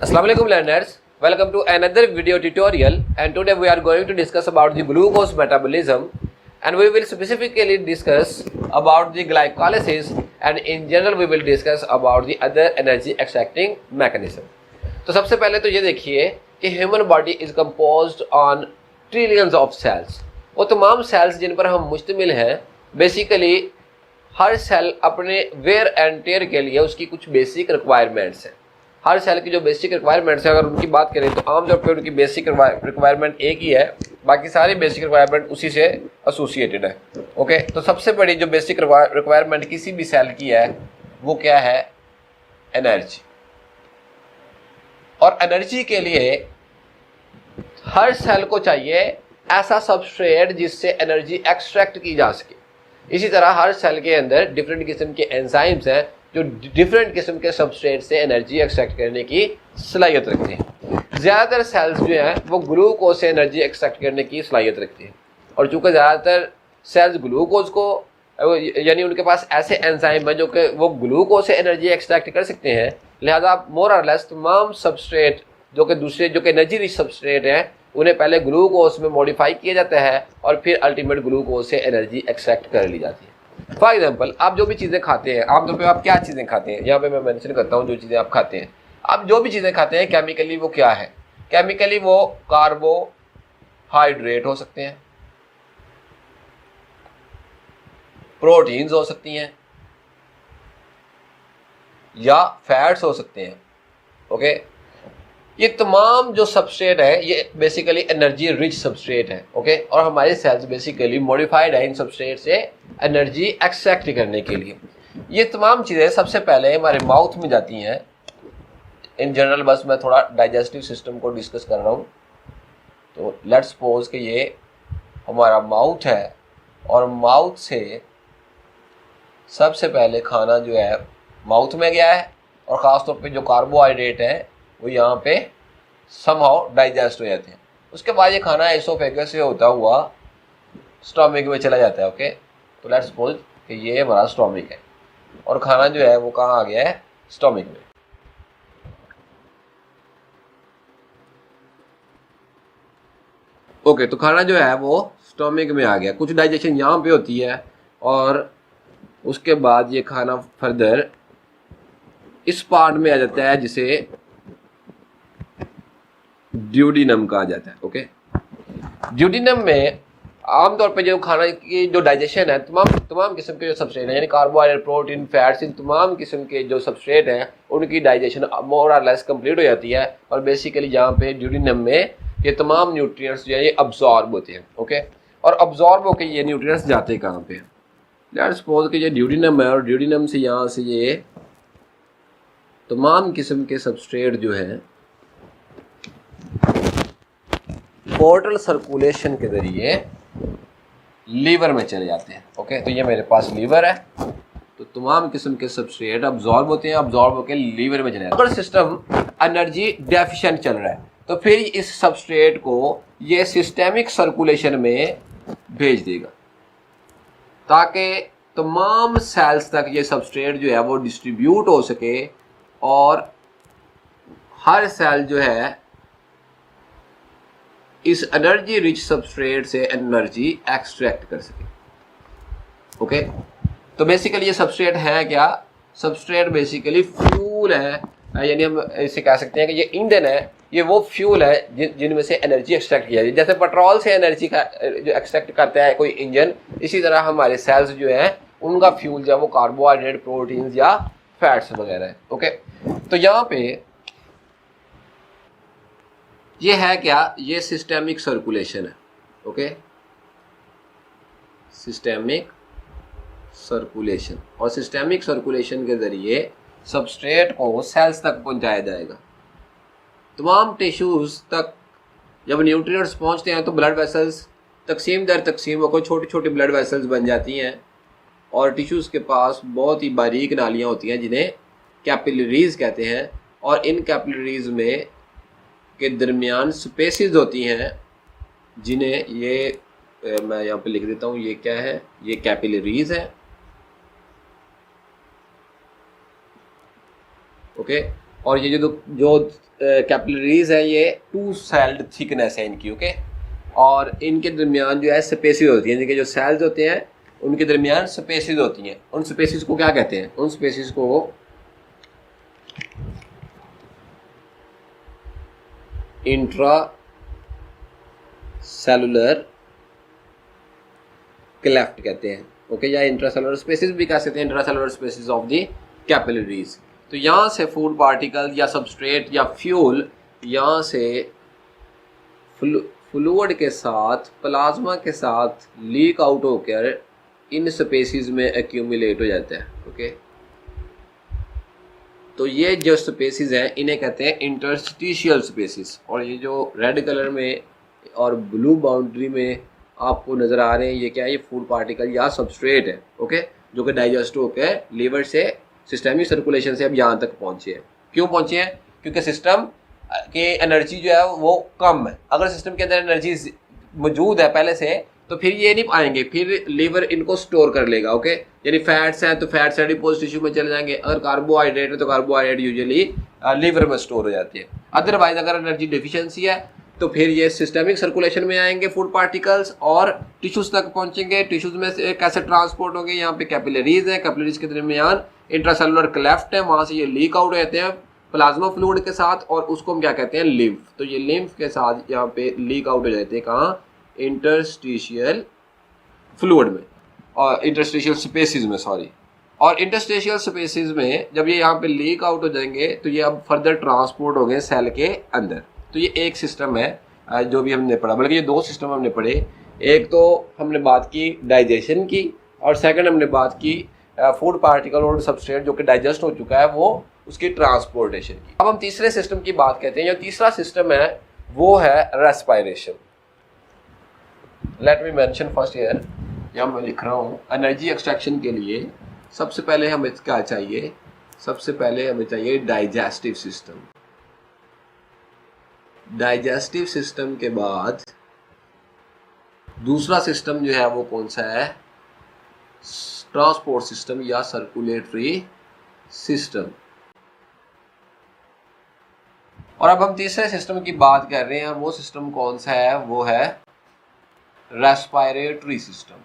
Assalamualaikum learners, welcome to another video tutorial, and today we are going to discuss about the glucose metabolism, and we will specifically discuss about the glycolysis, and in general we will discuss about the other energy extracting mechanism. तो सबसे पहले तो ये देखिए कि human body is composed on trillions of cells. वो तमाम cells जिन पर हम मुश्तमिल हैं, बेसिकली हर सेल अपने वेयर एंड टेयर के लिए उसकी कुछ बेसिक रिक्वायरमेंट्स हैं। हर सेल की जो बेसिक रिक्वायरमेंट्स है, अगर उनकी बात करें तो आमतौर पर उनकी बेसिक रिक्वायरमेंट एक ही है, बाकी सारी बेसिक रिक्वायरमेंट उसी से एसोसिएटेड है। ओके, तो सबसे बड़ी जो बेसिक रिक्वायरमेंट किसी भी सेल की है वो क्या है? एनर्जी। और एनर्जी के लिए हर सेल को चाहिए ऐसा सबस्ट्रेट जिससे एनर्जी एक्सट्रैक्ट की जा सके। इसी तरह हर सेल के अंदर डिफरेंट किस्म के एंजाइम्स हैं जो डिफरेंट किस्म के सबस्ट्रेट से एनर्जी एक्सट्रैक्ट करने की सलाहियत रखते हैं। ज़्यादातर सेल्स जो हैं वो ग्लूकोज से एनर्जी एक्सट्रैक्ट करने की सलाहियत रखती हैं, और चूँकि ज़्यादातर सेल्स ग्लूकोज को यानी उनके पास ऐसे एंजाइम हैं जो कि वो ग्लूकोज से एनर्जी एक्सट्रैक्ट कर सकते हैं, लिहाजा मोर और लेस तमाम सबस्ट्रेट जो कि एनर्जी रिच सबस्ट्रेट हैं उन्हें पहले ग्लूकोज में मॉडिफाई किया जाता है और फिर अल्टीमेट ग्लूकोज से एनर्जी एक्सट्रैक्ट कर ली जाती है। फॉर एग्जाम्पल, आप जो भी चीज़ें खाते हैं, आमतौर पर आप क्या चीज़ें खाते हैं, यहाँ पे मैं मेंशन करता हूँ जो चीज़ें आप खाते हैं। आप जो भी चीज़ें खाते हैं केमिकली वो क्या है? केमिकली वो कार्बोहाइड्रेट हो सकते हैं, प्रोटीन्स हो सकती हैं, या फैट्स हो सकते हैं। ओके, ये तमाम जो सबस्ट्रेट है ये बेसिकली एनर्जी रिच सबस्ट्रेट है। ओके, और हमारे सेल्स बेसिकली मॉडिफाइड है इन सबस्ट्रेट से एनर्जी एक्सट्रैक्ट करने के लिए। ये तमाम चीज़ें सबसे पहले हमारे माउथ में जाती हैं। इन जनरल बस मैं थोड़ा डाइजेस्टिव सिस्टम को डिस्कस कर रहा हूँ। तो लेट्स सपोज कि ये हमारा माउथ है, और माउथ से सबसे पहले खाना जो है माउथ में गया है, और ख़ास तौर पे जो कार्बोहाइड्रेट है वो यहाँ पे समहाउ डाइजेस्ट हो जाते हैं। उसके बाद ये खाना एसोफेगस से होता हुआ स्टोमिक में चला जाता है। ओके, तो लेट्स सपोज कि ये हमारा स्टोमिक है, और खाना जो है वो कहाँ आ गया है? स्टोमिक में। ओके, तो खाना जो है वो स्टोमिक में आ गया। कुछ डाइजेशन यहाँ पे होती है, और उसके बाद ये खाना फर्दर इस पार्ट में आ जाता है जिसे ड्यूडिनम कहा जाता है। ओके, ड्यूडिनम में आमतौर पे जो खाना की जो डाइजेशन है, तमाम किस्म के जो सबस्ट्रेट हैं, यानी कार्बोहाइड्रेट, प्रोटीन, फैट्स, इन तमाम किस्म के जो सबस्ट्रेट हैं उनकी डाइजेशन मोर और लेस कंप्लीट हो जाती है, और बेसिकली यहाँ पे ड्यूडिनम में ये तमाम न्यूट्रिएंट्स जो है ये अब्जॉर्ब होते हैं। ओके, और अब्जॉर्ब होकर ये न्यूट्रिएंट्स जाते हैं कहाँ पे? लेट्स सपोज कि ये ड्यूडिनम है, और ड्यूडिनम से यहाँ से ये तमाम किस्म के सबस्ट्रेट जो हैं पोर्टल सर्कुलेशन के जरिए लीवर में चले जाते हैं। ओके, तो ये मेरे पास लीवर है, तो तमाम किस्म के सबस्ट्रेट अब्जॉर्ब होते हैं, अब्जॉर्ब होकर लीवर में चले जाते हैं। अगर सिस्टम एनर्जी डेफिशिएंट चल रहा है तो फिर इस सबस्ट्रेट को ये सिस्टेमिक सर्कुलेशन में भेज देगा, ताकि तमाम सेल्स तक ये सबस्ट्रेट जो है वो डिस्ट्रीब्यूट हो सके, और हर सेल जो है इस एनर्जी रिच सबस्ट्रेट से एनर्जी एक्सट्रैक्ट कर सके। ओके, तो बेसिकली ये सबस्ट्रेट है क्या? सबस्ट्रेट बेसिकली फ्यूल है, यानी हम इसे कह सकते हैं कि ये ईंधन है, ये वो फ्यूल है जिनमें से एनर्जी एक्सट्रैक्ट किया जाती है। जैसे पेट्रोल से एनर्जी का जो एक्सट्रैक्ट करता है कोई इंजन, इसी तरह हमारे सेल्स जो है उनका फ्यूल जो है वो कार्बोहाइड्रेट, प्रोटीन्स या फैट्स वगैरह है। ओके, तो यहाँ पे ये है क्या? ये सिस्टेमिक सर्कुलेशन है। ओके, सिस्टेमिक सर्कुलेशन, और सिस्टेमिक सर्कुलेशन के जरिए सबस्ट्रेट को सेल्स तक पहुंचाया जाएगा। तमाम टिश्यूज तक जब न्यूट्रिएंट्स पहुंचते हैं तो ब्लड वेसल्स तकसीम दर तकसीम होकर छोटी छोटी ब्लड वेसल्स बन जाती हैं, और टिश्यूज के पास बहुत ही बारीक नालियाँ होती हैं जिन्हें कैपिलरीज कहते हैं, और इन कैपिलरीज में के दरमियान स्पेसिस होती हैं जिन्हें ये मैं यहाँ पे लिख देता हूँ, ये क्या है? ये कैपिलरीज है। ओके, और ये जो कैपिलरीज है ये 2 सेल्ड थिकनेस है इनकी, ओके। और इनके दरमियान जो है स्पेसिस होती हैं, इनके जो सेल्स होते हैं उनके दरमियान स्पेसिस होती हैं। उन स्पेसिस को क्या कहते हैं? उन स्पेसिस को इंट्रा सेलुलर क्लेफ्ट कहते हैं, ओके, या इंट्रा सेलुलर स्पेसिस भी कह सकते हैं, intracellular spaces of the capillaries. तो यहाँ से फूड पार्टिकल या सबस्ट्रेट या फ्यूल यहाँ से फ्लूइड के साथ, प्लाज्मा के साथ लीक आउट होकर इन स्पेसिस में एक्यूमुलेट हो जाता है, ओके। तो ये जो स्पेसिस हैं इन्हें कहते हैं इंटरस्टिशियल स्पेसिस। और ये जो रेड कलर में और ब्लू बाउंड्री में आपको नज़र आ रहे हैं, ये क्या है? ये फूड पार्टिकल या सबस्ट्रेट है, ओके, जो कि डाइजेस्ट होकर लीवर से सिस्टमिक सर्कुलेशन से अब यहाँ तक पहुँचे हैं। क्यों पहुँचे हैं? क्योंकि सिस्टम की एनर्जी जो है वो कम है। अगर सिस्टम के अंदर एनर्जी मौजूद है पहले से, तो फिर ये नहीं पाएंगे, फिर लीवर इनको स्टोर कर लेगा, ओके। यानी फैट्स हैं तो फैट्स एडिपोज टिश्यू में चले जाएंगे, अगर कार्बोहाइड्रेट है तो कार्बोहाइड्रेट यूजुअली लीवर में स्टोर हो जाती है। अदरवाइज अगर एनर्जी डिफिशियंसी है तो फिर ये सिस्टमिक सर्कुलेशन में आएंगे फूड पार्टिकल्स और टिश्यूज तक पहुंचेंगे। टिश्यूज में से कैसे ट्रांसपोर्ट होंगे? यहाँ पे कैपिलरीज हैं, कैपिलरीज के दरमियान इंट्रासेलुलर क्लेफ्ट है, वहाँ से ये लीक आउट होते हैं प्लाज्मा फ्लूइड के साथ, और उसको हम क्या कहते हैं? लिम्फ। तो ये लिम्फ के साथ यहाँ पे लीक आउट हो जाते हैं, कहाँ? इंटरस्टिशियल फ्लूइड में, और इंटरस्टिशियल स्पेसिस में, सॉरी। और इंटरस्टिशियल स्पेसिस में जब ये यहाँ पे लीक आउट हो जाएंगे तो ये अब फर्दर ट्रांसपोर्ट हो गए सेल के अंदर। तो ये एक सिस्टम है जो भी हमने पढ़ा, बल्कि ये 2 सिस्टम हमने पढ़े। एक तो हमने बात की डाइजेशन की, और सेकंड हमने बात की फूड पार्टिकल और सबस्ट्रेट जो कि डाइजेस्ट हो चुका है वो उसकी ट्रांसपोर्टेशन की। अब हम तीसरे सिस्टम की बात करते हैं। जो तीसरा सिस्टम है वो है respiration. Let me mention first here, यहाँ मैं लिख रहा हूँ, एनर्जी एक्सट्रैक्शन के लिए सबसे पहले हमें क्या चाहिए? सबसे पहले हमें चाहिए डाइजेस्टिव सिस्टम। डाइजेस्टिव सिस्टम के बाद दूसरा सिस्टम जो है वो कौन सा है? ट्रांसपोर्ट सिस्टम या सर्कुलेटरी सिस्टम। और अब हम तीसरे सिस्टम की बात कर रहे हैं, वो सिस्टम कौन सा है? वो है रेस्पिरेटरी सिस्टम।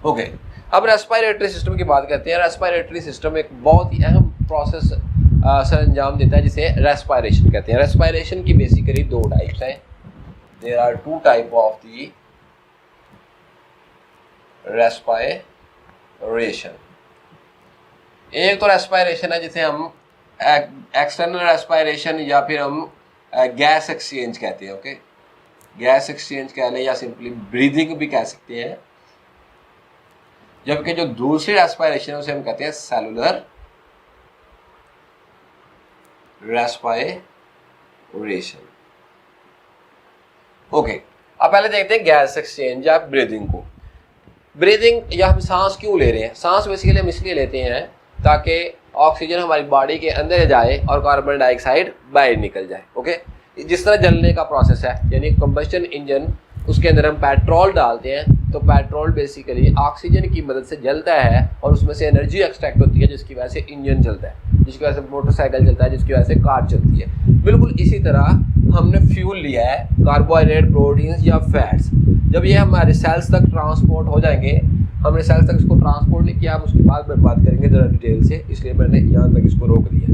ओके, अब रेस्पिरेटरी सिस्टम की बात करते हैं। रेस्पिरेटरी सिस्टम एक बहुत ही अहम प्रोसेस से अंजाम देता है जिसे रेस्पिरेशन कहते हैं। रेस्पिरेशन की बेसिकली 2 टाइप्स हैं। There are 2 type of the respiration. एक तो रेस्पिरेशन है जिसे हम एक्सटर्नल रेस्पिरेशन या फिर हम गैस एक्सचेंज कहते हैं, ओके। गैस एक्सचेंज कह लें या सिंपली ब्रीदिंग भी कह सकते हैं। जबकि जो दूसरी रेस्पिरेशन है उसे हम कहते हैं सेलुलर रेस्पिरेशन। ओके, अब पहले देखते हैं गैस एक्सचेंज या ब्रीदिंग को। ब्रीदिंग या हम सांस क्यों ले रहे हैं? सांस बेसिकली हम इसलिए लेते हैं ताकि ऑक्सीजन हमारी बॉडी के अंदर जाए और कार्बन डाइऑक्साइड बाहर निकल जाए, ओके। जिस तरह जलने का प्रोसेस है, यानी कंबस्शन इंजन, उसके अंदर हम पेट्रोल डालते हैं तो पेट्रोल बेसिकली ऑक्सीजन की मदद से जलता है और उसमें से एनर्जी एक्सट्रैक्ट होती है जिसकी वजह से इंजन चलता है, जिसकी वजह से मोटरसाइकिल चलता है, जिसकी वजह से कार चलती है। बिल्कुल इसी तरह हमने फ्यूल लिया है, कार्बोहाइड्रेट, प्रोटीन्स या फैट्स। जब ये हमारे सेल्स तक ट्रांसपोर्ट हो जाएंगे, हमने सेल्स तक इसको ट्रांसपोर्ट नहीं किया, हम उसके बाद में बात करेंगे ज़रा डिटेल से, इसलिए मैंने यहाँ तक इसको रोक दिया।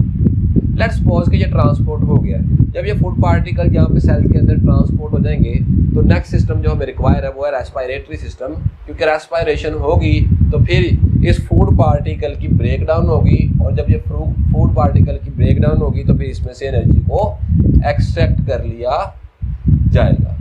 लेट्स सपोज कि ये ट्रांसपोर्ट हो गया। जब ये फूड पार्टिकल यहाँ पे सेल्स के अंदर ट्रांसपोर्ट हो जाएंगे तो नेक्स्ट सिस्टम जो हमें रिक्वायर है वो है रेस्पिरेटरी सिस्टम। क्योंकि रेस्पिरेशन होगी तो फिर इस फूड पार्टिकल की ब्रेक डाउन होगी, और जब ये फूड पार्टिकल की ब्रेक डाउन होगी तो फिर इसमें से एनर्जी को एक्सट्रैक्ट कर लिया जाएगा।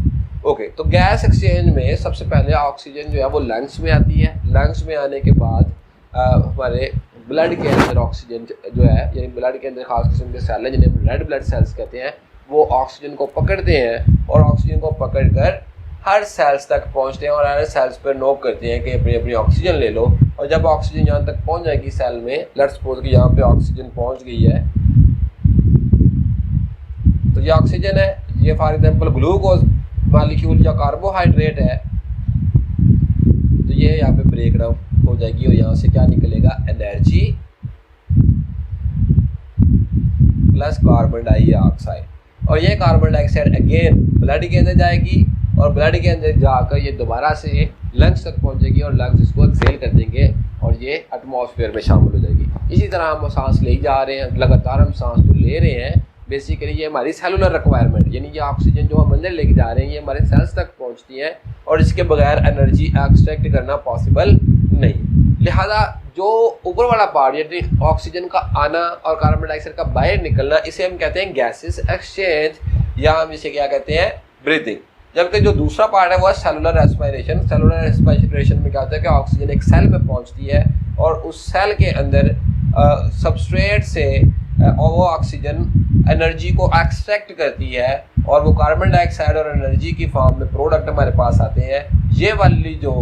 ओके, तो गैस एक्सचेंज में सबसे पहले ऑक्सीजन जो है वो लंग्स में आती है। लंग्स में आने के बाद हमारे ब्लड के अंदर ऑक्सीजन जो है, यानी ब्लड के अंदर खास किस्म के सेल हैं जिन्हें हम रेड ब्लड सेल्स कहते हैं, वो ऑक्सीजन को पकड़ते हैं और ऑक्सीजन को पकड़कर हर सेल्स तक पहुंचते हैं और हर सेल्स पर नोक करते हैं कि अपनी अपनी ऑक्सीजन ले लो। और जब ऑक्सीजन यहाँ तक पहुंच जाएगी सेल में, लेट्स सपोज कि यहाँ पे ऑक्सीजन पहुंच गई है, तो ये ऑक्सीजन है, ये फॉर एग्जाम्पल ग्लूकोज मॉलिक्यूल या कार्बोहाइड्रेट है, तो ये यहाँ पे ब्रेक डाउन हो जाएगी और यहाँ से क्या निकलेगा, एनर्जी प्लस कार्बन डाइऑक्साइड। और ये कार्बन डाइऑक्साइड अगेन ब्लड के अंदर जाएगी और ब्लड के अंदर जाकर ये दोबारा से लंग्स तक पहुंचेगी और लंग्स इसको एक्सेल कर देंगे और ये एटमॉस्फेयर में शामिल हो जाएगी। इसी तरह हम सांस ले जा रहे हैं, लगातार हम सांस जो ले रहे हैं, बेसिकली ये हमारी सेलुलर रिक्वायरमेंट, यानी ये ऑक्सीजन जो हम अंदर लेके जा रहे हैं ये हमारे सेल्स तक पहुंचती है और इसके बगैर एनर्जी एक्सट्रैक्ट करना पॉसिबल नहीं। लिहाजा जो ऊपर वाला पार्ट यानी ऑक्सीजन का आना और कार्बन डाइऑक्साइड का बाहर निकलना, इसे हम कहते हैं गैसेस एक्सचेंज या हम इसे क्या कहते हैं, ब्रीथिंग। जबकि जो दूसरा पार्ट है वो है सेलुलर रेस्पिरेशन। सेलुलर रेस्पिरेशन में क्या होता है कि ऑक्सीजन एक सेल में पहुंचती है और उस सेल के अंदर सबस्ट्रेट से वो ऑक्सीजन एनर्जी को एक्सट्रैक्ट करती है और वो कार्बन डाइऑक्साइड और एनर्जी की फॉर्म में प्रोडक्ट हमारे पास आते हैं। ये वाली जो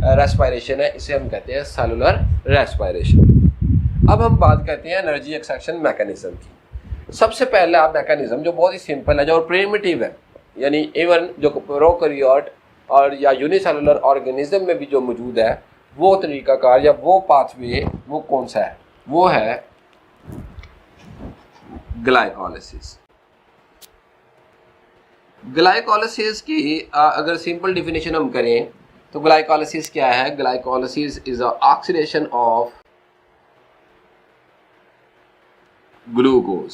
रेस्पिरेशन है इसे हम कहते हैं सेलुलर रेस्पिरेशन। अब हम बात करते हैं एनर्जी एक्सट्रैक्शन मैकेनिज्म की। सबसे पहला मैकेनिज्म जो बहुत ही सिंपल है, जो प्रिमिटिव है, यानी इवन जो प्रोकैरियोट और या यूनिसेलुलर ऑर्गेनिज्म में भी जो मौजूद है, वो तरीकाकार या वो पाथवे वो कौन सा है, वो है ग्लाइकोलिसिस। ग्लाइकोलिसिस की अगर सिंपल डिफिनेशन हम करें तो ग्लाइकोलिसिस क्या है? Glycolysis is a oxidation of glucose,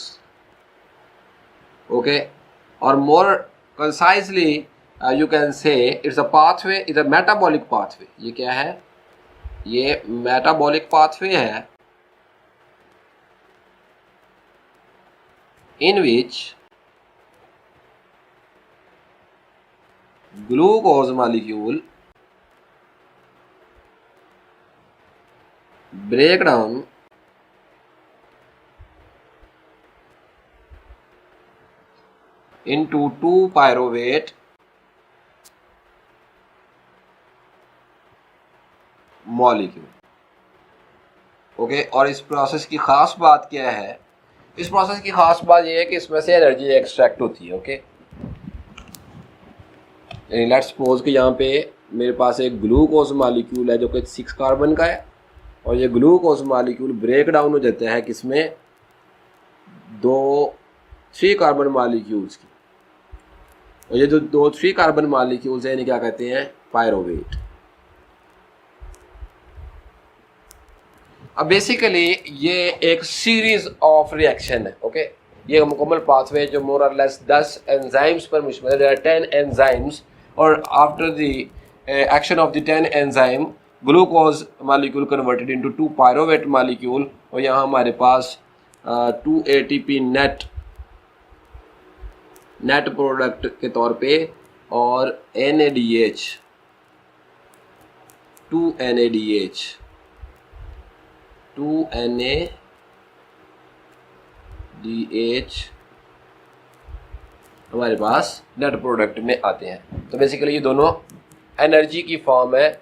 okay, और more concisely you can say it's a pathway, it's a metabolic pathway. ये क्या है? ये मेटाबॉलिक पाथवे है in which glucose molecule break down into 2-pyruvate molecule, okay. और इस process की खास बात क्या है? इस प्रोसेस की खास बात यह है कि इसमें से एनर्जी एक्सट्रैक्ट होती है, ओके। यानी लेट्स सपोज कि यहाँ पे मेरे पास एक ग्लूकोज मॉलिक्यूल है जो कि 6 कार्बन का है और ये ग्लूकोज मॉलिक्यूल ब्रेक डाउन हो जाता है किसमें? 3 कार्बन मॉलिक्यूल्स की। और ये जो 3 कार्बन मॉलिक्यूल्स हैं इन्हें क्या कहते हैं? पायरोवेट। अब बेसिकली ये एक सीरीज ऑफ रिएक्शन है, ओके। ये मुकम्मल पाथवे जो मोर और लेस 10 एंजाइम्स पर मुश्तमिल है, 10 एंजाइम्स, और after the action of the 10 enzyme glucose molecule converted into 2 pyruvate molecule, और यहाँ हमारे पास 2 ATP नेट प्रोडक्ट के तौर पे और NADH 2NADH हमारे पास नेट प्रोडक्ट में आते हैं। तो बेसिकली ये दोनों एनर्जी की फॉर्म है।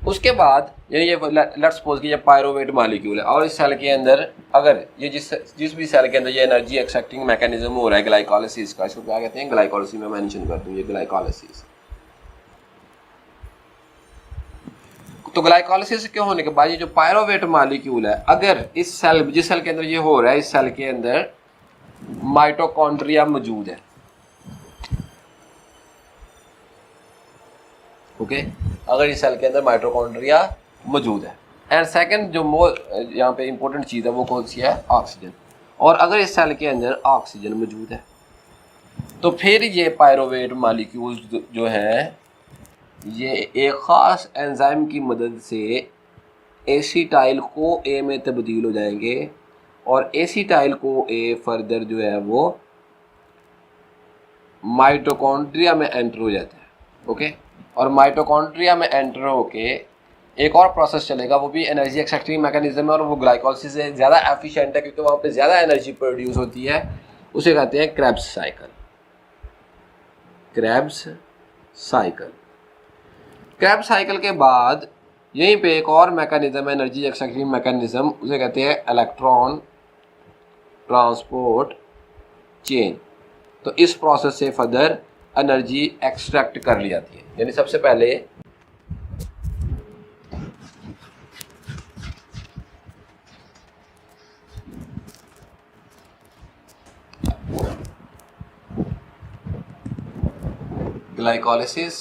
उसके बाद यानी ये लेट्स सपोज कि ये पायरोवेट मॉलिक्यूल है और इस सेल के अंदर अगर ये जिस भी सेल के अंदर ये एनर्जी एक्सट्रैक्टिंग मैकेनिज्म हो रहा है ग्लाइकोलिसिस का, इसको क्या कहते हैं? ग्लाइकोलिसिस। में मेंशन कर दूँ ये ग्लाइकोलिसिस। तो ग्लाइकोलिसिस के होने के बाद ये जो पायरोवेट मॉलिक्यूल है, अगर इस सेल जिस सेल के अंदर ये हो रहा है, इस सेल के अंदर माइटोकॉन्ड्रिया मौजूद है, ओके। अगर इस सेल के अंदर माइटोकॉन्ड्रिया मौजूद है, एंड सेकंड जो यहाँ पे इंपॉर्टेंट चीज़ है वो कौन सी है? ऑक्सीजन। और अगर इस सेल के अंदर ऑक्सीजन मौजूद है तो फिर ये पायरोवेट मॉलिक्यूल्स जो है ये एक ख़ास एंजाइम की मदद से एसीटाइल को ए में तब्दील हो जाएंगे और एसीटाइल को ए फर्दर जो है वो माइटोकॉन्ड्रिया में एंटर हो जाता है, ओके। और माइटोकॉन्ड्रिया में एंटर होके एक और प्रोसेस चलेगा, वो भी एनर्जी एक्सट्रैक्टिंग मैकेनिज्म है और वो ग्लाइकोलिसिस से ज़्यादा एफिशिएंट है क्योंकि वहाँ पे ज़्यादा एनर्जी प्रोड्यूस होती है। उसे कहते हैं क्रेब्स साइकिल। क्रेब्स साइकिल के बाद यहीं पे एक और मैकेनिज्म है एनर्जी एक्सट्रैक्टिंग मैकेनिज्म, उसे कहते हैं इलेक्ट्रॉन ट्रांसपोर्ट चेन। तो इस प्रोसेस से फर्दर एनर्जी एक्सट्रैक्ट कर ली जाती है। यानी सबसे पहले ग्लाइकोलिसिस,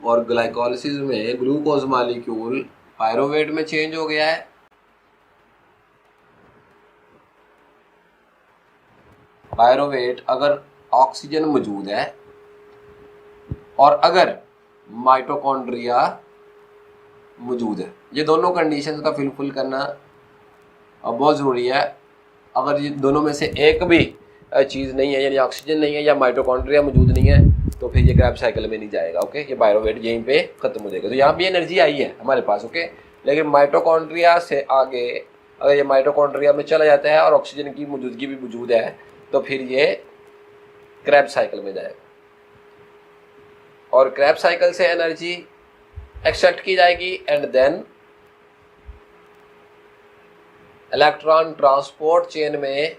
और ग्लाइकोलिसिस में ग्लूकोज मॉलिक्यूल पायरोवेट में चेंज हो गया है। पायरोवेट अगर ऑक्सीजन मौजूद है और अगर माइटोकॉन्ड्रिया मौजूद है, ये दोनों कंडीशंस का फिलफिल करना बहुत ज़रूरी है। अगर ये दोनों में से एक भी चीज़ नहीं है, यानी ऑक्सीजन नहीं है या माइटोकॉन्ड्रिया मौजूद नहीं है, तो फिर ये क्रैब्स साइकिल में नहीं जाएगा। ओके, ये पायरोवेट यहीं पे खत्म हो जाएगा। तो यहाँ भी एनर्जी आई है हमारे पास। ओके, लेकिन माइटोकॉन्ड्रिया से आगे अगर ये माइटोकॉन्ड्रिया में चला जाता है और ऑक्सीजन की मौजूदगी भी मौजूद है, तो फिर ये क्रैब्स साइकिल में जाएगा और क्रैब्स साइकिल से एनर्जी एक्सट्रैक्ट की जाएगी and then electron transport chain में,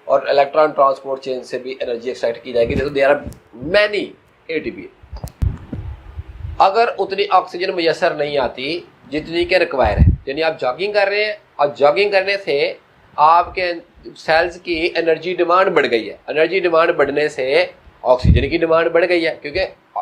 और इलेक्ट्रॉन ट्रांसपोर्ट चेन से भी एनर्जी एक्सट्रैक्ट की जाएगी। तो देयर आर मैनी एटीपी। अगर उतनी ऑक्सीजन मैसर नहीं आती जितनी के रिक्वायर है, यानी आप जॉगिंग कर रहे हैं और जॉगिंग करने से आपके सेल्स की एनर्जी डिमांड बढ़ गई है। एनर्जी डिमांड बढ़ने से ऑक्सीजन की डिमांड बढ़ गई है, क्योंकि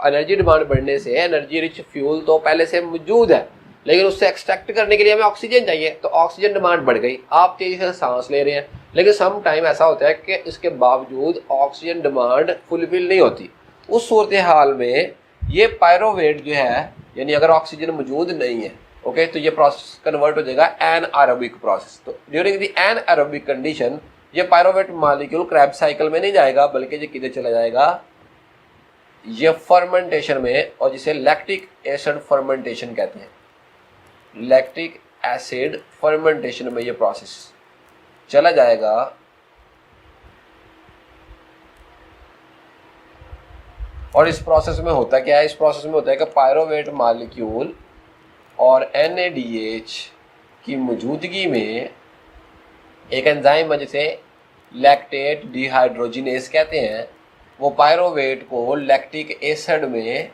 एनर्जी डिमांड बढ़ने से एनर्जी रिच फ्यूल तो पहले से मौजूद है, लेकिन उससे एक्सट्रैक्ट करने के लिए हमें ऑक्सीजन चाहिए, तो ऑक्सीजन डिमांड बढ़ गई। आप तेजी से सांस ले रहे हैं, लेकिन सम टाइम ऐसा होता है कि इसके बावजूद ऑक्सीजन डिमांड फुलफिल नहीं होती। उस सूरत हाल में ये पायरोवेट जो है, यानी अगर ऑक्सीजन मौजूद नहीं है, ओके, तो ये प्रोसेस कन्वर्ट हो जाएगा एनएरोबिक प्रोसेस। तो ड्यूरिंग द एनएरोबिक कंडीशन ये पायरोवेट मॉलिक्यूल क्रैब्स साइकिल में नहीं जाएगा, बल्कि ये किधर चला जाएगा, ये फर्मेंटेशन में, और जिसे लैक्टिक एसिड फर्मेंटेशन कहते हैं। लैक्टिक एसिड फर्मेंटेशन में ये प्रोसेस चला जाएगा और इस प्रोसेस में होता क्या है, इस प्रोसेस में होता है कि पायरोवेट मॉलिक्यूल और NADH की मौजूदगी में एक एंजाइम है जिसे लैक्टेट डिहाइड्रोजिनेज कहते हैं, वो पायरोवेट को लैक्टिक एसिड में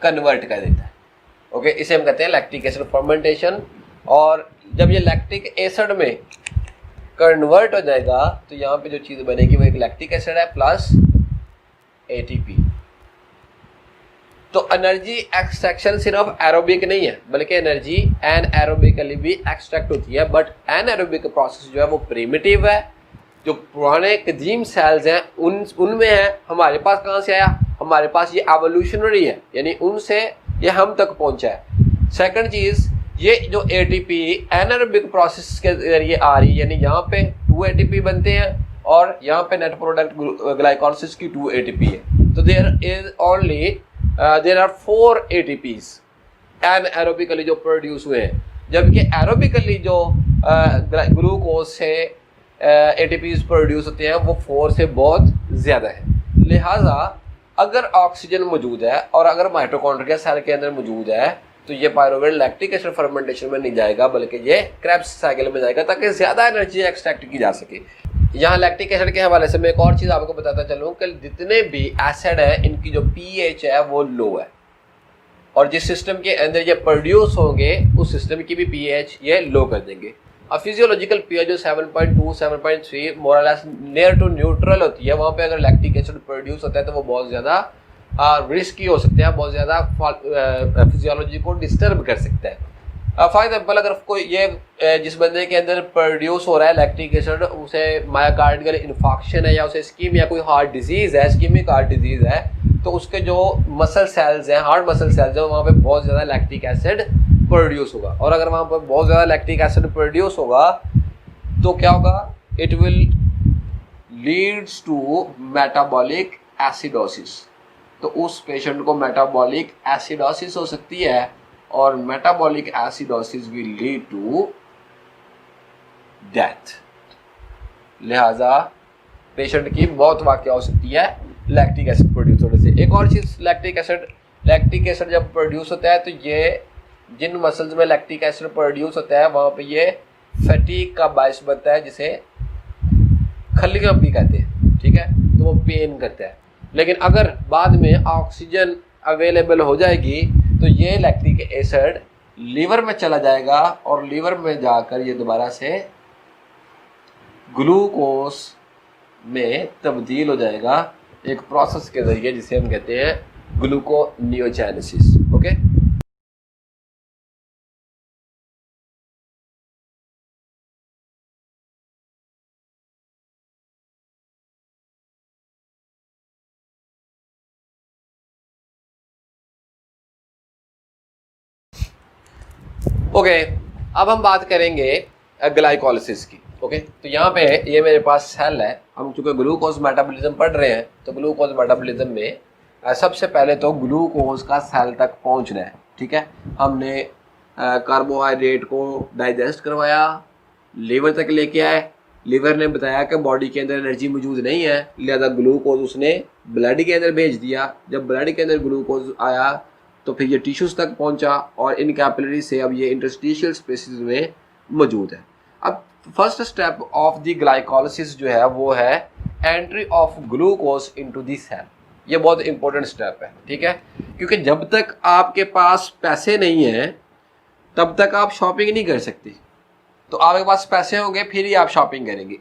कन्वर्ट कर देता है। ओके, इसे हम कहते हैं लैक्टिक एसिड फर्मेंटेशन। और जब ये लैक्टिक एसिड में कन्वर्ट हो जाएगा तो यहाँ पे जो चीज़ बनेगी वो एक लैक्टिक एसिड है प्लस ATP। तो एनर्जी एक्सट्रैक्शन सिर्फ एरोबिक नहीं है, बल्कि एनर्जी एनएरोबिकली भी एक्सट्रैक्ट होती है। बट एनएरोबिक प्रोसेस जो है वो प्रिमिटिव है, जो पुराने कदीम सेल्स हैं उनमें है। हमारे पास कहाँ से आया, हमारे पास ये एवोल्यूशनरी है, यानी उनसे ये हम तक पहुंचा है। सेकंड चीज़, ये जो ATP एनारोबिक प्रोसेस के जरिए आ रही है, यानी यहाँ पे 2 ATP बनते हैं और यहाँ पे नेट प्रोडक्ट ग्लाइकोलिसिस की 2 ATP है। तो देयर आर 4 ATPs एनारोबिकली जो प्रोड्यूस हुए हैं, जबकि एरोबिकली जो ग्लूकोज से ATPs प्रोड्यूस होते हैं वो 4 से बहुत ज़्यादा है। लिहाजा अगर ऑक्सीजन मौजूद है और अगर माइटोकॉन्ड्रिया सेल के अंदर मौजूद है, तो ये पायरोवेट लैक्टिक एसिड फर्मेंटेशन में नहीं जाएगा, बल्कि ये क्रैब्स साइकिल में जाएगा, ताकि ज़्यादा एनर्जी एक्सट्रैक्ट की जा सके। यहाँ लैक्टिक एसिड के हवाले से मैं एक और चीज़ आपको बताता चलूँ कि जितने भी एसिड हैं इनकी जो pH है वो लो है, और जिस सिस्टम के अंदर ये प्रोड्यूस होंगे उस सिस्टम की भी pH ये लो कर देंगे। अब फिजियोलॉजिकल pH जो 7.2 7.3 मोरलेस नियर टू न्यूट्रल होती है, वहाँ पे अगर लैक्टिक एसिड प्रोड्यूस होता है तो वो बहुत ज़्यादा रिस्की हो सकते हैं, बहुत ज़्यादा फिजियोलॉजी को डिस्टर्ब कर सकता है। फॉर एग्जाम्पल, अगर कोई ये जिस बंदे के अंदर प्रोड्यूस हो रहा है लैक्टिक एसिड, उसे मायोकार्डियल इन्फेक्शन है या उसे स्कीम या कोई हार्ट डिजीज़ है, स्कीमिक हार्ट डिजीज़ है, तो उसके जो मसल सेल्स हैं, हार्ट मसल सेल्स हैं, वहाँ पे बहुत ज़्यादा लैक्टिक एसिड प्रोड्यूस होगा। और अगर वहाँ पर बहुत ज़्यादा लैक्टिक एसिड प्रोड्यूस होगा तो क्या होगा, it will leads to metabolic acidosis. तो उस पेशेंट को मेटाबॉलिक एसिडोसिस हो सकती है, और metabolic acidosis will lead to death. लिहाजा पेशेंट की मौत वाक़या हो सकती है लैक्टिक एसिड प्रोड्यूस होने से। एक और चीज़, लैक्टिक एसिड जब प्रोड्यूस होता है तो ये जिन मसल्स में लैक्टिक एसिड प्रोड्यूस होता है वहाँ पे ये फैटीग का बायस बनता है, जिसे खल्लियाँ भी कहते हैं, ठीक है, तो वो पेन करता है। लेकिन अगर बाद में ऑक्सीजन अवेलेबल हो जाएगी तो ये लैक्टिक एसिड लीवर में चला जाएगा, और लीवर में जाकर ये दोबारा से ग्लूकोज में तब्दील हो जाएगा एक प्रोसेस के जरिए जिसे हम कहते हैं ग्लूकोनियोजेनेसिस। ओके, ओके, अब हम बात करेंगे ग्लाइकोलिसिस की। ओके, तो यहाँ पे ये मेरे पास सेल है। हम चूंकि ग्लूकोज मेटाबॉलिज्म पढ़ रहे हैं तो ग्लूकोज मेटाबॉलिज्म में सबसे पहले तो ग्लूकोज का सेल तक पहुँचना है। ठीक है, हमने कार्बोहाइड्रेट को डाइजेस्ट करवाया, लीवर तक लेके आए, लीवर ने बताया कि बॉडी के अंदर एनर्जी मौजूद नहीं है, लिहाजा ग्लूकोज उसने ब्लड के अंदर भेज दिया। जब ब्लड के अंदर ग्लूकोज आया तो फिर ये टिश्यूज़ तक पहुंचा और इन कैपिलरी से अब ये इंटरस्टिशियल स्पेसेस में मौजूद है। अब first step of the glycolysis जो है वो है entry of glucose into the cell. ये बहुत इंपॉर्टेंट स्टेप है। ठीक है, क्योंकि जब तक आपके पास पैसे नहीं हैं तब तक आप शॉपिंग नहीं कर सकते। तो आपके पास पैसे होंगे फिर ही आप शॉपिंग करेंगे।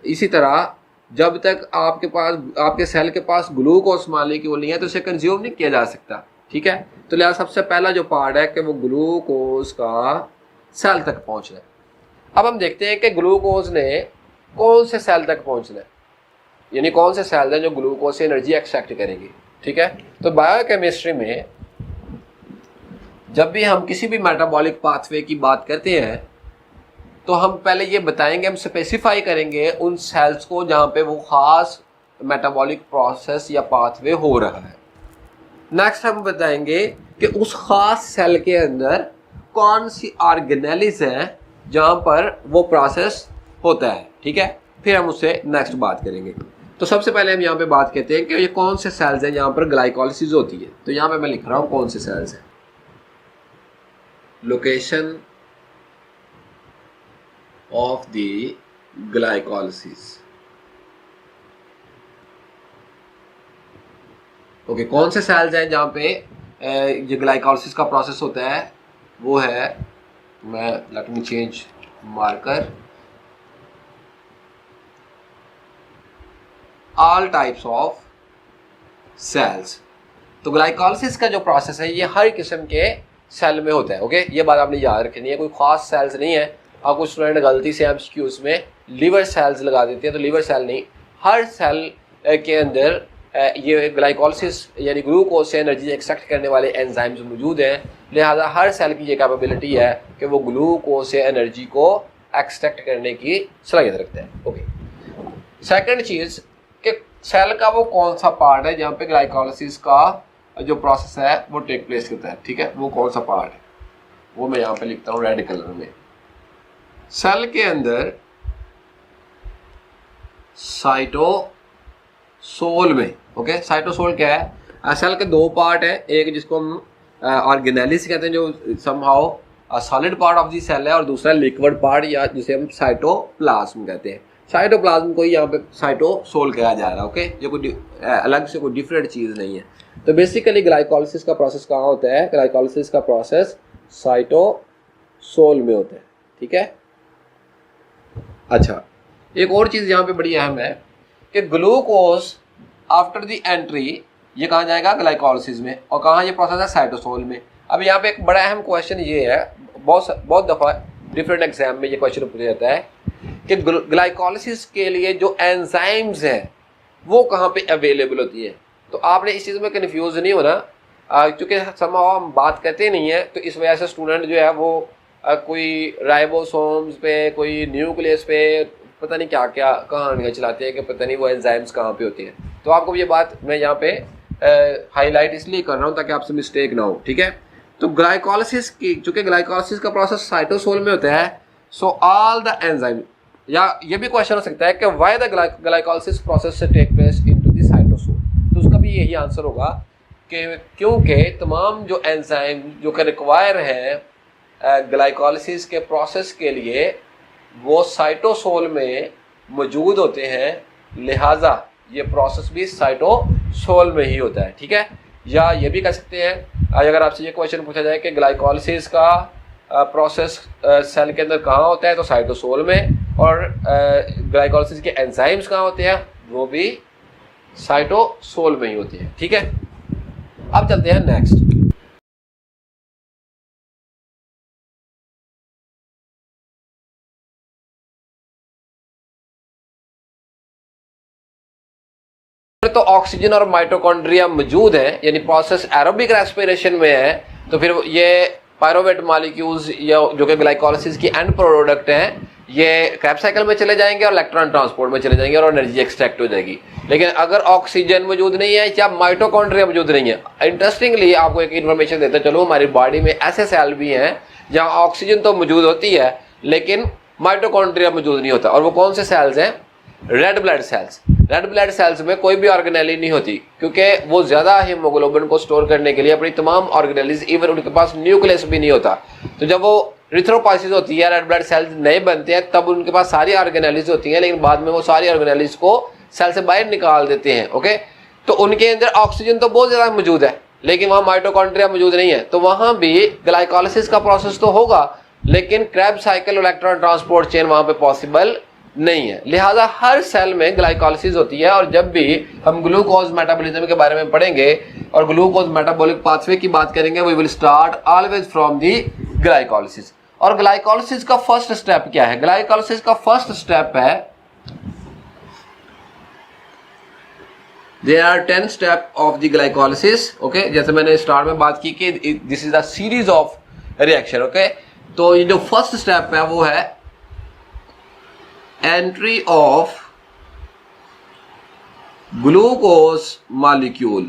इसी तरह जब तक आपके पास आपके सेल के पास ग्लूकोज मॉलिक्यूल नहीं है तो उसे कंज्यूम नहीं किया जा सकता। ठीक है, तो लिहाजा सबसे पहला जो पार्ट है कि वो ग्लूकोज का सेल तक पहुंचना है। अब हम देखते हैं कि ग्लूकोज ने कौन से सेल तक पहुंचना है, यानी कौन से सेल हैं जो ग्लूकोज से एनर्जी एक्सट्रैक्ट करेंगे। ठीक है, तो बायोकेमिस्ट्री में जब भी हम किसी भी मेटाबॉलिक पाथवे की बात करते हैं तो हम पहले ये बताएंगे, हम स्पेसिफाई करेंगे उन सेल्स को जहाँ पे वो ख़ास मेटाबॉलिक प्रोसेस या पाथवे हो रहा है। नेक्स्ट हम बताएंगे कि उस ख़ास सेल के अंदर कौन सी ऑर्गेनेलिस है जहाँ पर वो प्रोसेस होता है। ठीक है, फिर हम उससे नेक्स्ट बात करेंगे। तो सबसे पहले हम यहाँ पे बात करते हैं कि ये कौन से सेल्स हैं जहाँ पर ग्लाइकोलिसिस होती है। तो यहाँ पे मैं लिख रहा हूँ कौन से सेल्स हैं। Location of the glycolysis। Okay, कौन से सेल्स हैं जहाँ पे ये ग्लाइकोलिसिस का प्रोसेस होता है वो है, मैं let me change marker, all types of cells. तो ग्लाइकोलिसिस का जो प्रोसेस है ये हर किस्म के सेल में होता है। ओके, ये बात आपने याद रखनी है, कोई खास सेल्स नहीं है। और कुछ स्टूडेंट गलती से एमसीक्यूज में लिवर सेल्स लगा देते हैं, तो लिवर सेल नहीं, हर सेल के अंदर ये ग्लाइकोलिसिस यानी ग्लूकोज से एनर्जी एक्सट्रैक्ट करने वाले एंजाइम्स मौजूद हैं। लिहाजा हर सेल की ये कैपेबिलिटी है कि वो ग्लूकोज से एनर्जी को एक्सट्रैक्ट करने की सलाहियत रखता है। ओके, सेकंड चीज़ कि सेल का वो कौन सा पार्ट है जहाँ पे ग्लाइकोलिसिस का जो प्रोसेस है वो टेक प्लेस करता है। ठीक है, वो कौन सा पार्ट है वो मैं यहाँ पे लिखता हूँ रेड कलर में। सेल के अंदर साइटोसोल में, ओके, साइटोसोल क्या है? सेल के दो पार्ट है, एक जिसको हम ऑर्गेनेलिस कहते हैं जो somehow solid part of the cell है, और दूसरा लिक्विड पार्ट या जिसे हम साइटोप्लाज्म कहते हैं। साइटोप्लाज्म को ही यहाँ पे साइटोसोल कहा जा रहा है। ओके, ये कोई अलग से कोई डिफरेंट चीज़ नहीं है। तो बेसिकली ग्लाइकोलिसिस का प्रोसेस कहाँ होता है? ग्लाइकोलिसिस का प्रोसेस साइटोसोल में होता है। ठीक है, अच्छा, एक और चीज़ यहाँ पे बड़ी अहम है कि ग्लूकोज आफ्टर द एंट्री ये कहाँ जाएगा? ग्लाइकोलिसिस में। और कहाँ ये प्रोसेस है? साइटोसोल में। अब यहाँ पे एक बड़ा अहम क्वेश्चन ये है, बहुत दफ़ा डिफरेंट एग्जाम में ये क्वेश्चन पूछा जाता है कि ग्लाइकोलिसिस के लिए जो एंजाइम्स हैं वो कहाँ पे अवेलेबल होती है। तो आपने इस चीज़ में कन्फ्यूज नहीं होना, क्योंकि समहाउ हम बात करते नहीं है, तो इस वजह से स्टूडेंट जो है वो कोई राइबोसोम्स पे, कोई न्यूक्लियस पे पता नहीं क्या क्या कहानियाँ चलाते हैं कि पता नहीं वो एंजाइम्स कहाँ पे होती हैं। तो आपको ये बात मैं यहाँ पे हाईलाइट इसलिए कर रहा हूँ ताकि आपसे मिस्टेक ना हो। ठीक है, तो ग्लाइकोलिसिस की, चूँकि ग्लाइकोलिसिस का प्रोसेस साइटोसोल में होता है, सो ऑल द एंजाइम, या ये भी क्वेश्चन हो सकता है कि व्हाई द ग्लाइकोलिसिस प्रोसेस से take place into the cytosol. तो उसका भी यही आंसर होगा कि क्योंकि तमाम जो एंजाइम जो कि रिक्वायर हैं ग्लाइकोलिसिस के प्रोसेस के लिए वो साइटोसोल में मौजूद होते हैं, लिहाजा ये प्रोसेस भी साइटोसोल में ही होता है। ठीक है, या ये भी कह सकते हैं अगर आपसे ये क्वेश्चन पूछा जाए कि ग्लाइकोलिसिस का प्रोसेस सेल के अंदर कहाँ होता है, तो साइटोसोल में, और ग्लाइकोलाइसिस के एंजाइम्स कहाँ होते हैं, वो भी साइटोसोल में ही होते हैं। ठीक है, अब चलते हैं नेक्स्ट। तो ऑक्सीजन और माइटोकॉन्ड्रिया मौजूद है, यानी प्रोसेस एरोबिक रेस्पिरेशन में है, तो फिर ये पायरोवेट मॉलिक्यूल्स या जो कि ग्लाइकोलाइसिस की एंड प्रोडक्ट हैं, ये क्रेब्स साइकिल में चले जाएंगे और इलेक्ट्रॉन ट्रांसपोर्ट में चले जाएंगे और एनर्जी एक्सट्रैक्ट हो जाएगी। लेकिन अगर ऑक्सीजन मौजूद नहीं है या माइटोकॉन्ड्रिया मौजूद नहीं है, इंटरेस्टिंगली आपको एक इन्फॉर्मेशन देता चलो, हमारी बॉडी में ऐसे सेल भी हैं जहाँ ऑक्सीजन तो मौजूद होती है लेकिन माइटोकॉन्ड्रिया मौजूद नहीं होता, और वो कौन से सेल्स हैं, red blood cells. Red blood cells में कोई भी ऑर्गेनेली नहीं होती, क्योंकि वो ज्यादा हीमोग्लोबिन को स्टोर करने के लिए अपनी तमाम ऑर्गेनेलीज, इवन उनके पास न्यूक्लियस भी नहीं होता। तो जब वो रिथ्रोपाइसिस होती है, रेड ब्लड सेल्स नए बनते हैं, तब उनके पास सारी ऑर्गेनेलीज होती हैं, लेकिन बाद में वो सारी ऑर्गेनेलीज को सेल से बाहर निकाल देते हैं। ओके, तो उनके अंदर ऑक्सीजन तो बहुत ज्यादा मौजूद है, लेकिन वहाँ माइटोकॉन्ड्रिया मौजूद नहीं है, तो वहाँ भी ग्लाइकोलाइसिस का प्रोसेस तो होगा, लेकिन Krebs cycle electron transport chain वहाँ पे पॉसिबल नहीं है। लिहाजा हर सेल में ग्लाइकोलाइसिस होती है, और जब भी हम ग्लूकोज मेटाबॉलिज्म के बारे में पढ़ेंगे और ग्लूकोज मेटाबॉलिक पाथवे की बात करेंगे, we will start always from the glycolysis. और ग्लाइकोलाइसिस का फर्स्ट स्टेप क्या है, ग्लाइकोलाइसिस का फर्स्ट स्टेप है, there are 10 step of the glycolysis. Okay, जैसे मैंने स्टार्ट में बात की कि this is a series of reaction. Okay, तो ये जो फर्स्ट स्टेप है वो है entry of glucose molecule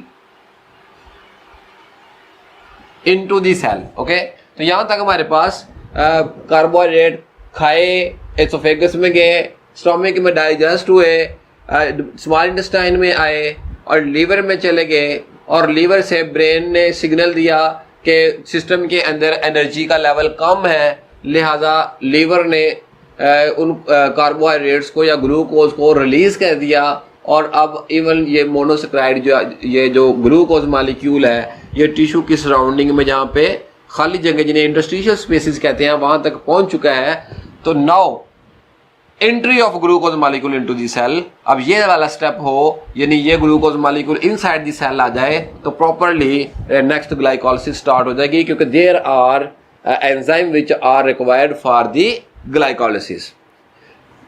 into the cell। Okay, तो यहां तक हमारे पास कार्बोहाइड्रेट खाए, एसोफेगस में गए, स्टोमक में डाइजेस्ट हुए, स्मॉल इंटेस्टाइन में आए और लीवर में चले गए, और लीवर से ब्रेन ने सिग्नल दिया कि सिस्टम के अंदर एनर्जी का लेवल कम है, लिहाजा लीवर ने उन कार्बोहाइड्रेट्स को या ग्लूकोज को रिलीज कर दिया, और अब इवन ये मोनोसेक्राइड ये जो ग्लूकोज मॉलिक्यूल है, ये टिश्यू की सराउंडिंग में जहाँ पे खाली जगह जिन्हें इंटरस्टिशियल स्पेसिस कहते हैं वहां तक पहुंच चुका है। तो now entry of glucose molecule into the cell, अब ये वाला स्टेप हो, यानी ये glucose molecule inside the cell आ जाए, तो प्रॉपरली नेक्स्ट ग्लाइकोलाइसिस स्टार्ट हो जाएगी, क्योंकि there are enzyme which are required for the glycolysis.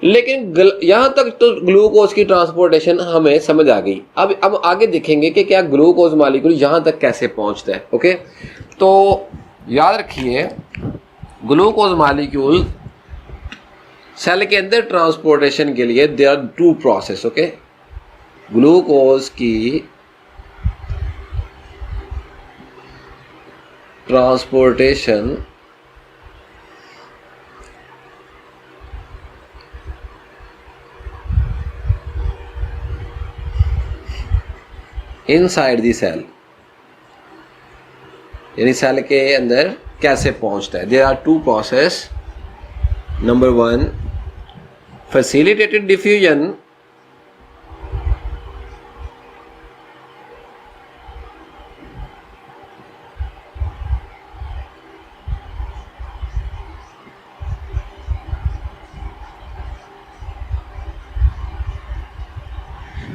लेकिन यहां तक तो ग्लूकोज की ट्रांसपोर्टेशन हमें समझ आ गई। अब आगे देखेंगे कि क्या ग्लूकोज मॉलिक्यूल यहां तक कैसे पहुंचता है। ओके, तो याद रखिए ग्लूकोज मॉलिक्यूल सेल के अंदर ट्रांसपोर्टेशन के लिए there are 2 process. Okay, glucose की ट्रांसपोर्टेशन इनसाइड दी सेल, यानी सेल के अंदर कैसे पहुंचता है। There are 2 process. Number 1 facilitated diffusion,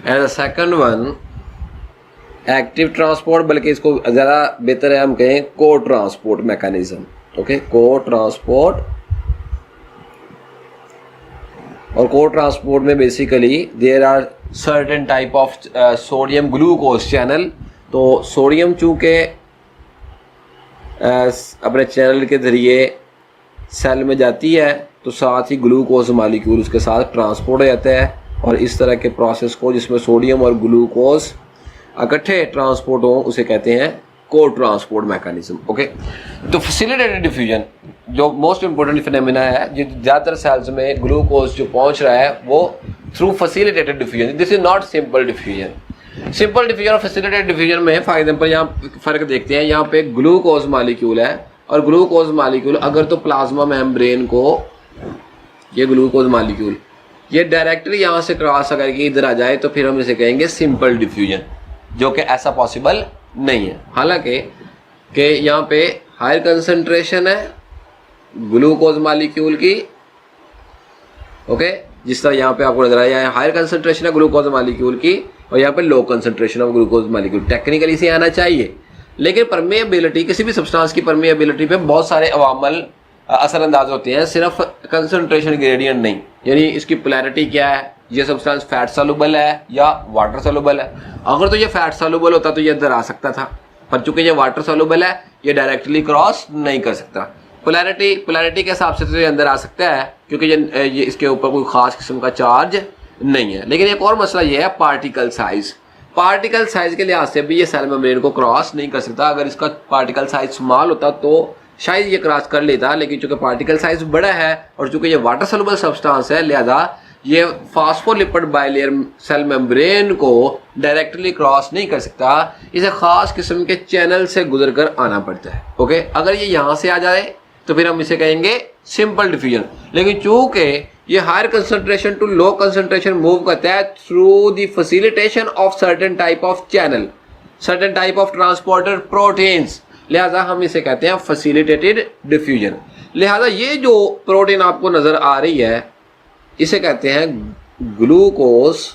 and the second one active transport, बल्कि इसको ज़्यादा बेहतर है हम कहें cotransport mechanism. Okay, cotransport, और को ट्रांसपोर्ट में basically there are certain type of sodium glucose channel. तो सोडियम चूँकि अपने चैनल के ज़रिए सेल में जाती है, तो साथ ही ग्लूकोज मॉलिक्यूल उसके साथ ट्रांसपोर्ट हो जाता है, और इस तरह के प्रोसेस को जिसमें सोडियम और ग्लूकोज इकट्ठे ट्रांसपोर्ट हो उसे कहते हैं को ट्रांसपोर्ट मैकेनिज्म। ओके, तो फैसिलिटेटेड डिफ्यूजन जो मोस्ट इंपोर्टेंट फिनोमेना है, जो ज़्यादातर सेल्स में ग्लूकोज जो पहुंच रहा है वो through facilitated diffusion. This is not simple diffusion. Simple diffusion और फैसिलिटेटेड डिफ्यूजन में फॉर एग्जांपल यहाँ फ़र्क देखते हैं। यहाँ पे ग्लूकोज मॉलिक्यूल है, और ग्लूकोज मॉलिक्यूल अगर तो प्लाज्मा मेम्ब्रेन को ये ग्लूकोज मॉलिक्यूल ये डायरेक्टली यहाँ से क्रॉस अगर के इधर आ जाए, तो फिर हम इसे कहेंगे सिंपल डिफ्यूजन, जो कि ऐसा पॉसिबल नहीं है। हालांकि कि यहाँ पे हायर कंसंट्रेशन है ग्लूकोज मॉलिक्यूल की, ओके, जिस तरह यहाँ पे आपको नजर आया, हायर कंसंट्रेशन है ग्लूकोज मालिक्यूल की और यहाँ पे low concentration of glucose molecule. Technically से आना चाहिए, लेकिन परमेबिलिटी, किसी भी सब्सटेंस की परमेबिलिटी पे बहुत सारे अवामल असरअंदाज होते हैं, सिर्फ कंसंट्रेशन ग्रेडियंट नहीं। यानी इसकी पोलैरिटी क्या है, ये सब्सटेंस फैट सॉल्युबल है या वाटर सॉल्युबल है। अगर तो ये फैट सॉल्युबल होता तो ये अंदर आ सकता था, पर चूंकि ये वाटर सॉल्युबल है ये डायरेक्टली क्रॉस नहीं कर सकता। पोलैरिटी के हिसाब से तो ये अंदर आ सकता है क्योंकि ये इसके ऊपर कोई खास किस्म का चार्ज नहीं है। लेकिन एक और मसला ये है पार्टिकल साइज। पार्टिकल साइज के लिहाज से भी ये सेल मेम्ब्रेन को क्रॉस नहीं कर सकता। अगर इसका पार्टिकल साइज स्मॉल होता तो शायद ये क्रॉस कर लेता, लेकिन चूंकि पार्टिकल साइज बड़ा है और चूंकि ये वाटर सॉल्युबल सब्सटेंस है, लिहाजा ये फास्फोलिपिड बाइलेयर सेल मेम्ब्रेन को डायरेक्टली क्रॉस नहीं कर सकता। इसे खास किस्म के चैनल से गुजर कर आना पड़ता है। ओके, अगर ये यहाँ से आ जाए तो फिर हम इसे कहेंगे सिंपल डिफ्यूजन। लेकिन चूंकि ये higher concentration to low concentration move करता है through the facilitation of certain type of channel, certain type of transporter proteins, लिहाजा हम इसे कहते हैं फैसिलिटेटेड डिफ्यूजन। लिहाजा ये जो प्रोटीन आपको नजर आ रही है इसे कहते हैं ग्लूकोज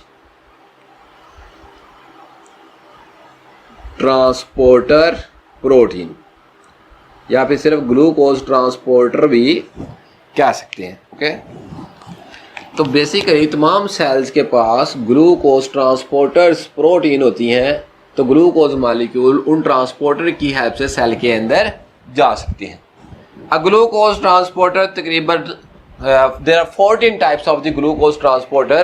ट्रांसपोर्टर प्रोटीन, या फिर सिर्फ ग्लूकोज ट्रांसपोर्टर भी कह सकते हैं। ओके, तो बेसिकली तमाम सेल्स के पास ग्लूकोज ट्रांसपोर्टर्स प्रोटीन होती हैं, तो ग्लूकोज मालिक्यूल उन ट्रांसपोर्टर की हेल्प से सेल के अंदर जा सकते हैं। अ ग्लूकोज ट्रांसपोर्टर तकरीबन there are 14 types of the glucose transporter,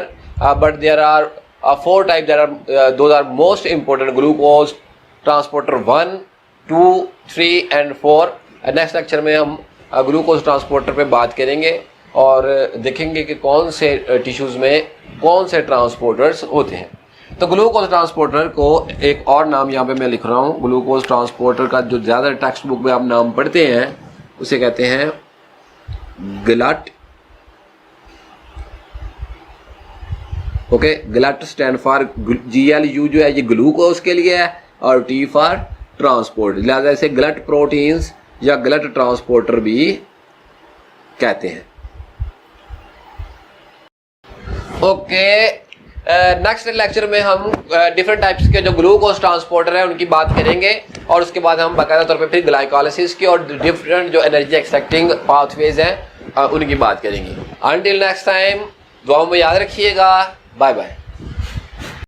but there are 4 types that are those are most important: glucose transporter 1, 2, 3 and 4। Next lecture में हम ग्लूकोज ट्रांसपोर्टर पे बात करेंगे और देखेंगे कि कौन से टिश्यूज़ में कौन से ट्रांसपोर्टर्स होते हैं। तो ग्लूकोज ट्रांसपोर्टर को एक और नाम यहाँ पे मैं लिख रहा हूँ। ग्लूकोज ट्रांसपोर्टर का जो ज़्यादा टेक्स्ट बुक में आप नाम पढ़ते हैं उसे कहते हैं गलट। ओके, गलट स्टैंड फॉर GLU जो है ये ग्लूकोज के लिए है और T फॉर ट्रांसपोर्ट, लिहाजा इसे गलट प्रोटीन्स या गलट ट्रांसपोर्टर भी कहते हैं। ओके, नेक्स्ट लेक्चर में हम डिफरेंट टाइप्स के जो ग्लूकोज ट्रांसपोर्टर है उनकी बात करेंगे और उसके बाद हम बाकायदा तौर पे फिर ग्लाइकोलाइसिस की और डिफरेंट जो एनर्जी एक्सट्रैक्टिंग पाथवेज हैं उनकी बात करेंगे। अंटिल नेक्स्ट टाइम, दुआओं में याद रखिएगा। Bye bye.